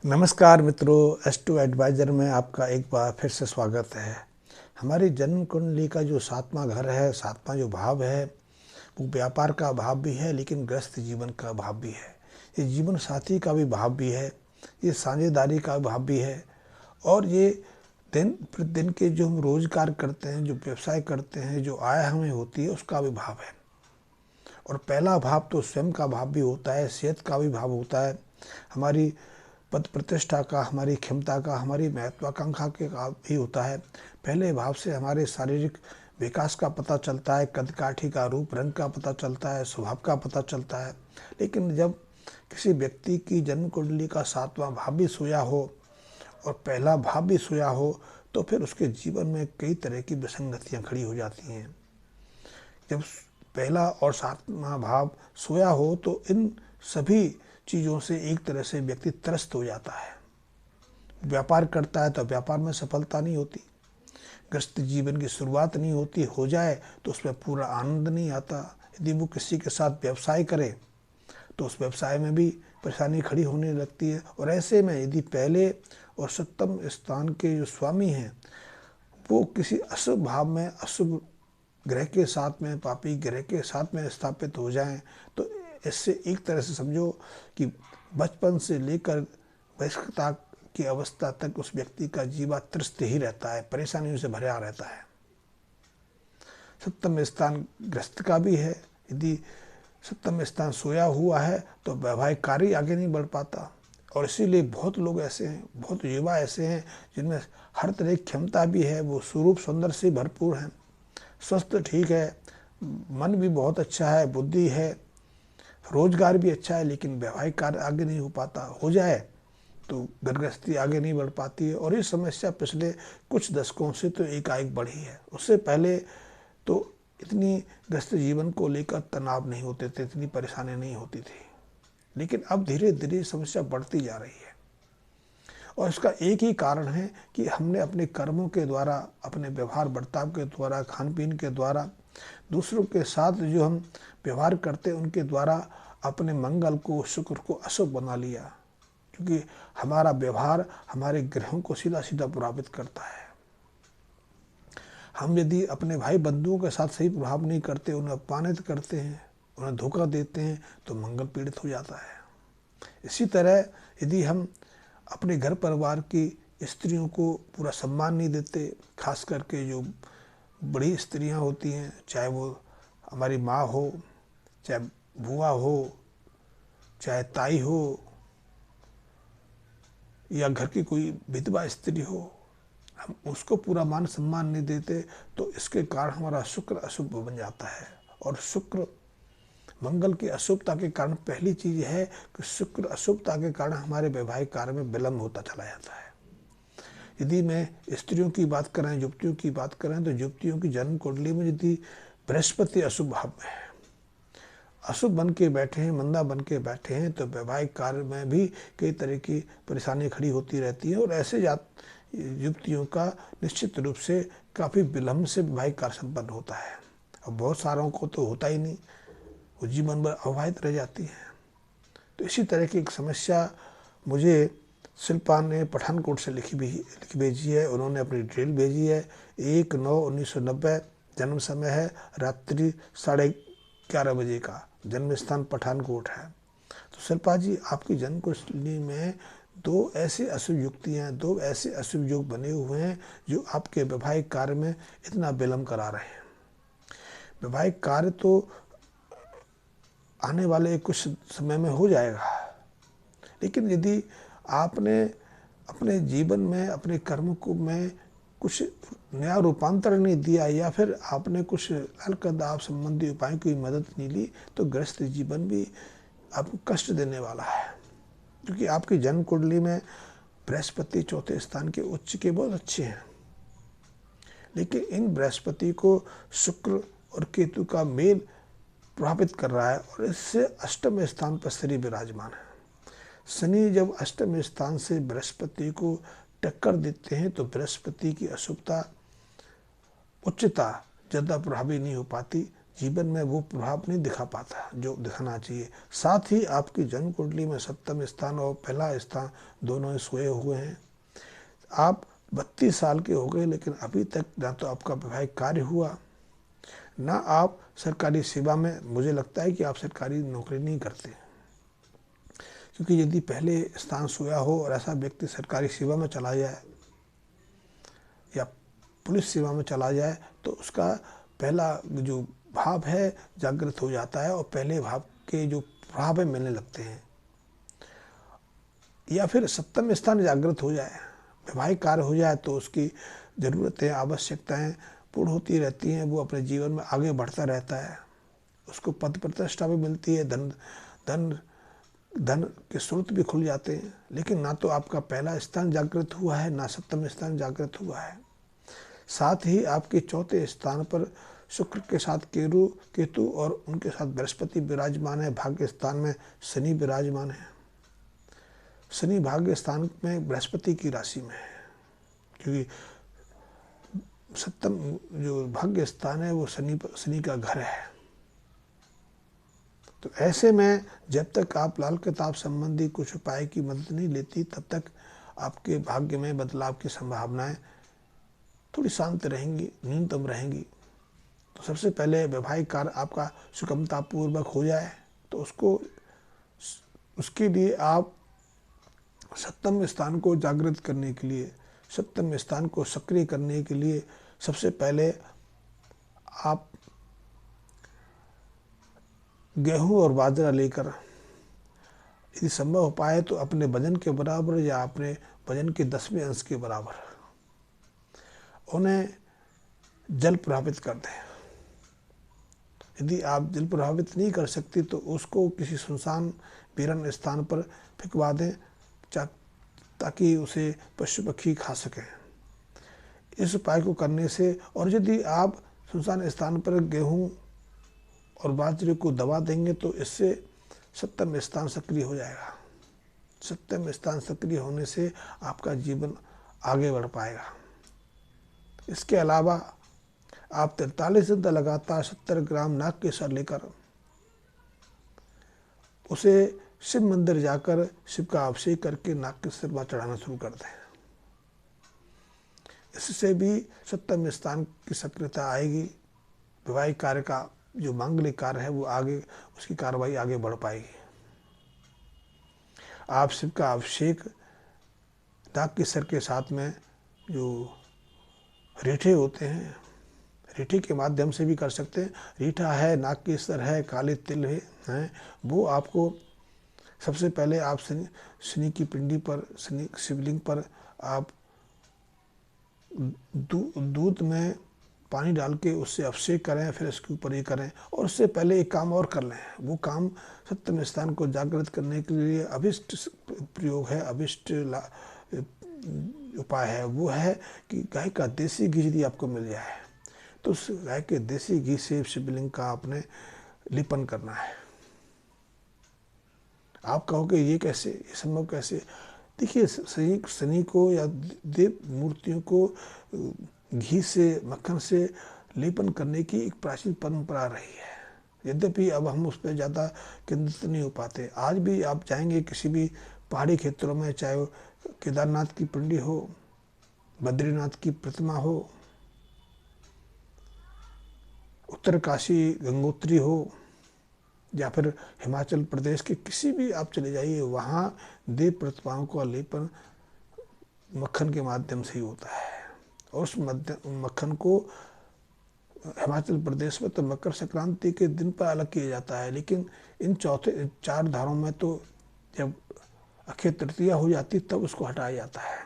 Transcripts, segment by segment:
नमस्कार मित्रों, S2 adviser में आपका एक बार फिर से स्वागत है। हमारी जन्म कुंडली का जो 7वां घर है, 7वां जो भाव है, वो व्यापार का भाव भी है, लेकिन गृहस्थ जीवन का भाव भी है। ये जीवन साथी का भी भाव भी है, ये साझेदारी का भाव भी है, और ये दिन प्रतिदिन के जो हम रोजगार करते हैं, जो व्यवसाय करते हैं, जो आय हमें होती है, उसका भी भाव है। और पहला भाव तो स्वयं का भाव भी होता है, सेहत का भी भाव होता है, हमारी पद प्रतिष्ठा का, हमारी क्षमता का, हमारी महत्वाकांक्षा के का भी होता है। पहले भाव से हमारे शारीरिक विकास का पता चलता है, कद काठी का, रूप रंग का पता चलता है, स्वभाव का पता चलता है। लेकिन जब किसी व्यक्ति की जन्म कुंडली का 7वां भाव भी सोया हो और पहला भाव भी सोया हो, तो फिर उसके जीवन में कई तरह की विसंगतियां खड़ी हो जाती हैं। जब पहला और 7वां भाव सोया हो तो इन सभी चीज़ों से एक तरह से व्यक्ति त्रस्त हो जाता है। व्यापार करता है तो व्यापार में सफलता नहीं होती, गृहस्थ जीवन की शुरुआत नहीं होती, हो जाए तो उसमें पूरा आनंद नहीं आता। यदि वो किसी के साथ व्यवसाय करे तो उस व्यवसाय में भी परेशानी खड़ी होने लगती है। और ऐसे में यदि पहले और 7वें स्थान के जो स्वामी हैं वो किसी अशुभ भाव में, अशुभ ग्रह के साथ में, पापी ग्रह के साथ में स्थापित हो जाएं, तो इससे एक तरह से समझो कि बचपन से लेकर वयस्कता की अवस्था तक उस व्यक्ति का जीवन त्रस्त ही रहता है, परेशानियों से भरा रहता है। 7वां स्थान ग्रस्त का भी है। यदि 7वां स्थान सोया हुआ है तो वैवाहिक कार्य आगे नहीं बढ़ पाता। और इसीलिए बहुत लोग ऐसे हैं, बहुत युवा ऐसे हैं जिनमें हर तरह की क्षमता भी है, वो स्वरूप सौंदर्य से भरपूर हैं, स्वस्थ ठीक है, मन भी बहुत अच्छा है, बुद्धि है, रोजगार भी अच्छा है, लेकिन वैवाहिक कार्य आगे नहीं हो पाता। हो जाए तो गृहस्थी आगे नहीं बढ़ पाती है। और ये समस्या पिछले कुछ दशकों से तो एकाएक बढ़ी है। उससे पहले तो इतनी गृहस्थ जीवन को लेकर तनाव नहीं होते थे, इतनी परेशानी नहीं होती थी, लेकिन अब धीरे धीरे समस्या बढ़ती जा रही है। और इसका एक ही कारण है कि हमने अपने कर्मों के द्वारा, अपने व्यवहार बर्ताव के द्वारा, खान पीन के द्वारा, दूसरों के साथ जो हम व्यवहार करते हैं उनके द्वारा अपने मंगल को, शुक्र को अशुभ बना लिया। क्योंकि हमारा व्यवहार हमारे ग्रहों को सीधा सीधा प्रभावित करता है। हम यदि अपने भाई बंधुओं के साथ सही प्रभाव नहीं करते, उन्हें अपमानित करते हैं, उन्हें धोखा देते हैं, तो मंगल पीड़ित हो जाता है। इसी तरह यदि हम अपने घर परिवार की स्त्रियों को पूरा सम्मान नहीं देते, खास करके जो बड़ी स्त्रियां होती हैं, चाहे वो हमारी माँ हो, चाहे बुआ हो, चाहे ताई हो, या घर की कोई विधवा स्त्री हो, हम उसको पूरा मान सम्मान नहीं देते, तो इसके कारण हमारा शुक्र अशुभ बन जाता है। और शुक्र मंगल की अशुभता के कारण पहली चीज है कि शुक्र अशुभता के कारण हमारे वैवाहिक कार्य में विलंब होता चला जाता है। यदि मैं स्त्रियों की बात करें, युवतियों की बात करें, तो युवतियों की जन्म कुंडली में यदि बृहस्पति अशुभ भाव में है, अशुभ बन के बैठे हैं, मंदा बन के बैठे हैं, तो वैवाहिक कार्य में भी कई तरह की परेशानियां खड़ी होती रहती हैं। और ऐसे युवतियों का निश्चित रूप से काफ़ी विलंब से वैवाहिक कार्य संपन्न होता है। और बहुत सारों को तो होता ही नहीं, वो जीवन भर अविवाहित रह जाती हैं। तो इसी तरह की एक समस्या मुझे शिल्पा ने पठानकोट से लिखी भेजी है। उन्होंने अपनी डिटेल भेजी है। 1/9/1990 जन्म समय है, रात्रि 11:30 बजे का, जन्म स्थान पठानकोट है। तो शिल्पा जी, आपकी जन्म कुंडली में दो ऐसी अशुभ युक्तियाँ, दो ऐसे अशुभ योग बने हुए हैं जो आपके वैवाहिक कार्य में इतना विलंब करा रहे हैं। वैवाहिक कार्य तो आने वाले कुछ समय में हो जाएगा, लेकिन यदि आपने अपने जीवन में, अपने कर्म को में कुछ नया रूपांतर नहीं दिया, या फिर आपने कुछ हल्का दाव संबंधी उपायों की मदद नहीं ली, तो गृहस्थ जीवन भी आपको कष्ट देने वाला है। क्योंकि आपकी जन्म कुंडली में बृहस्पति 4थे स्थान के उच्च के बहुत अच्छे हैं, लेकिन इन बृहस्पति को शुक्र और केतु का मेल प्रभावित कर रहा है, और इससे 8वें स्थान पर शनि विराजमान है। शनि जब 8वें स्थान से बृहस्पति को टक्कर देते हैं, तो बृहस्पति की अशुभता, उच्चता ज़्यादा प्रभावी नहीं हो पाती, जीवन में वो प्रभाव नहीं दिखा पाता जो दिखाना चाहिए। साथ ही आपकी जन्म कुंडली में सप्तम स्थान और पहला स्थान दोनों ही सोए हुए हैं। आप 32 साल के हो गए लेकिन अभी तक ना तो आपका वैवाहिक कार्य हुआ, ना आप सरकारी सेवा में, मुझे लगता है कि आप सरकारी नौकरी नहीं करते, क्योंकि यदि पहले स्थान सोया हो और ऐसा व्यक्ति सरकारी सेवा में चला जाए या पुलिस सेवा में चला जाए तो उसका पहला जो भाव है जागृत हो जाता है और पहले भाव के जो प्रभाव है मिलने लगते हैं। या फिर सप्तम स्थान जागृत हो जाए, वैवाहिक कार्य हो जाए तो उसकी ज़रूरतें आवश्यकताएं पूर्ण होती रहती हैं, वो अपने जीवन में आगे बढ़ता रहता है, उसको पद प्रतिष्ठा भी मिलती है, धन धन धन के स्रोत भी खुल जाते हैं। लेकिन ना तो आपका पहला स्थान जागृत हुआ है, ना सप्तम स्थान जागृत हुआ है। साथ ही आपके चौथे स्थान पर शुक्र के साथ केतु और उनके साथ बृहस्पति विराजमान है। भाग्य स्थान में शनि विराजमान है। शनि भाग्य स्थान में बृहस्पति की राशि में है, क्योंकि सप्तम जो भाग्य स्थान है वो शनि का घर है। तो ऐसे में जब तक आप लाल किताब संबंधी कुछ उपाय की मदद नहीं लेती तब तक आपके भाग्य में बदलाव की संभावनाएं थोड़ी शांत रहेंगी, न्यूनतम रहेंगी। तो सबसे पहले वैवाहिक कार्य आपका सुगमतापूर्वक हो जाए तो उसके लिए आप सप्तम स्थान को जागृत करने के लिए, सप्तम स्थान को सक्रिय करने के लिए सबसे पहले आप गेहूं और बाजरा लेकर, यदि संभव हो पाए तो अपने वजन के बराबर या अपने वजन के 10वें अंश के बराबर उन्हें जल प्रभावित कर दें। यदि आप जल प्रभावित नहीं कर सकती तो उसको किसी सुनसान वीरान स्थान पर फेंकवा दें ताकि उसे पशु पक्षी खा सकें। इस उपाय को करने से, और यदि आप सुनसान स्थान पर गेहूं और बाजरे को दबा देंगे तो इससे सप्तम स्थान सक्रिय हो जाएगा। सप्तम स्थान सक्रिय होने से आपका जीवन आगे बढ़ पाएगा। इसके अलावा आप 43 दिन लगातार 70 ग्राम नाग केसर लेकर उसे शिव मंदिर जाकर शिव का अभिषेक करके नाग के सिर पर चढ़ाना शुरू कर दें। इससे भी सप्तम स्थान की सक्रियता आएगी। वैवाहिक कार्य का जो मांगलिक कार्य है वो आगे, उसकी कार्रवाई आगे बढ़ पाएगी। आप शिव का अभिषेक नाग के सिर के साथ में जो रीठे होते हैं, रीठे के माध्यम से भी कर सकते हैं। रीठा है, नाग केसर है, काले तिल है, वो आपको सबसे पहले आप शनि की पिंडी पर, शनि शिवलिंग पर आप दूध में पानी डाल के उससे अभिषेक करें, फिर इसके ऊपर ये करें। और उससे पहले एक काम और कर लें, वो काम सप्तम स्थान को जागृत करने के लिए अभिष्ट प्रयोग है, अभिष्ट उपाय है। वो है कि गाय का देसी घी यदि आपको मिल जाए तो उस गाय के देसी घी से शिवलिंग का आपने लेपन करना है। आप कहोगे ये कैसे, ये संभव कैसे? देखिए, शनि को या देव मूर्तियों को घी से, मक्खन से लेपन करने की एक प्राचीन परंपरा रही है। यद्यपि अब हम उस पर ज़्यादा केंद्रित नहीं हो पाते। आज भी आप जाएंगे किसी भी पहाड़ी क्षेत्रों में, चाहे वो केदारनाथ की पिंडी हो, बद्रीनाथ की प्रतिमा हो, उत्तरकाशी गंगोत्री हो, या फिर हिमाचल प्रदेश के किसी भी आप चले जाइए, वहाँ देव प्रतिमाओं का लेपन मक्खन के माध्यम से ही होता है। और उस मक्खन को हिमाचल प्रदेश में तो मकर संक्रांति के दिन पर अलग किया जाता है, लेकिन इन चौथे 4 धारों में तो जब अक्षय तृतीया हो जाती तब उसको हटाया जाता है।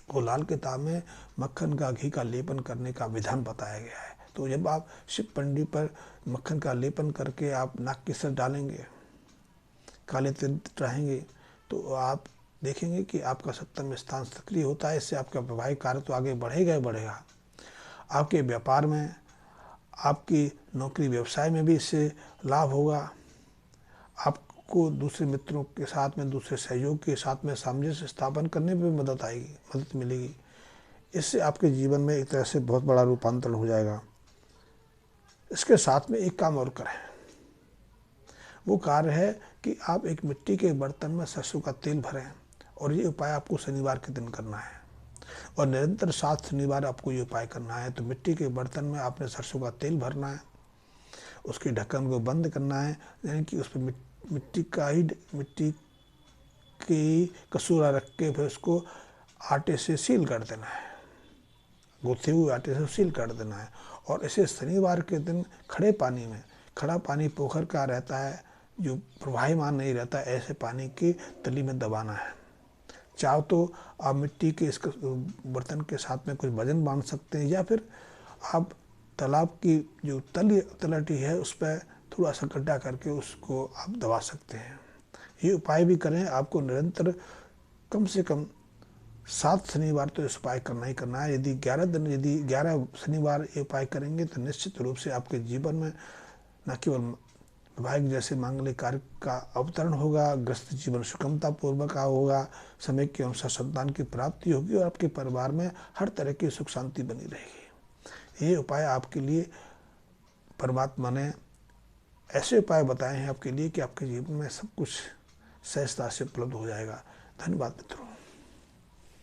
वो लाल किताब में मक्खन का, घी का लेपन करने का विधान बताया गया है। तो जब आप शिव पंडी पर मक्खन का लेपन करके आप नाग के सिर डालेंगे, काले तिल रहेंगे, तो आप देखेंगे कि आपका सप्तम स्थान सक्रिय होता है। इससे आपका वैवाहिक कार्य तो आगे बढ़ेगा ही बढ़ेगा। आपके व्यापार में, आपकी नौकरी व्यवसाय में भी इससे लाभ होगा। आपको दूसरे मित्रों के साथ में, दूसरे सहयोग के साथ में सामंजस्य स्थापन करने में भी मदद मिलेगी। इससे आपके जीवन में एक तरह से बहुत बड़ा रूपांतरण हो जाएगा। इसके साथ में एक काम और करें, वो कार्य है कि आप एक मिट्टी के बर्तन में सरसों का तेल भरें, और ये उपाय आपको शनिवार के दिन करना है, और निरंतर 7 शनिवार आपको ये उपाय करना है। तो मिट्टी के बर्तन में आपने सरसों का तेल भरना है, उसके ढक्कन को बंद करना है, यानी कि उस पर मिट्टी की कसूरा रख के फिर उसको आटे से सील कर देना है, गूथे हुए आटे से सील कर देना है। और इसे शनिवार के दिन खड़े पानी में, खड़ा पानी पोखर का रहता है जो प्रवाहिमान नहीं रहता, ऐसे पानी की तली में दबाना है। चाहो तो आप मिट्टी के इस बर्तन के साथ में कुछ वजन बांध सकते हैं, या फिर आप तालाब की जो तलहटी है उस पर थोड़ा सा गड्ढा करके उसको आप दबा सकते हैं। ये उपाय भी करें, आपको निरंतर कम से कम 7 शनिवार तो इस उपाय करना ही करना है। यदि 11 शनिवार ये उपाय करेंगे तो निश्चित रूप से आपके जीवन में न केवल वैवाहिक जैसे मांगलिक कार्य का अवतरण होगा, ग्रस्त जीवन सुगमता पूर्वक होगा, समय के अनुसार संतान की प्राप्ति होगी, और आपके परिवार में हर तरह की सुख शांति बनी रहेगी। ये उपाय आपके लिए परमात्मा ने ऐसे उपाय बताए हैं आपके लिए कि आपके जीवन में सब कुछ सहजता से उपलब्ध हो जाएगा। धन्यवाद मित्रों।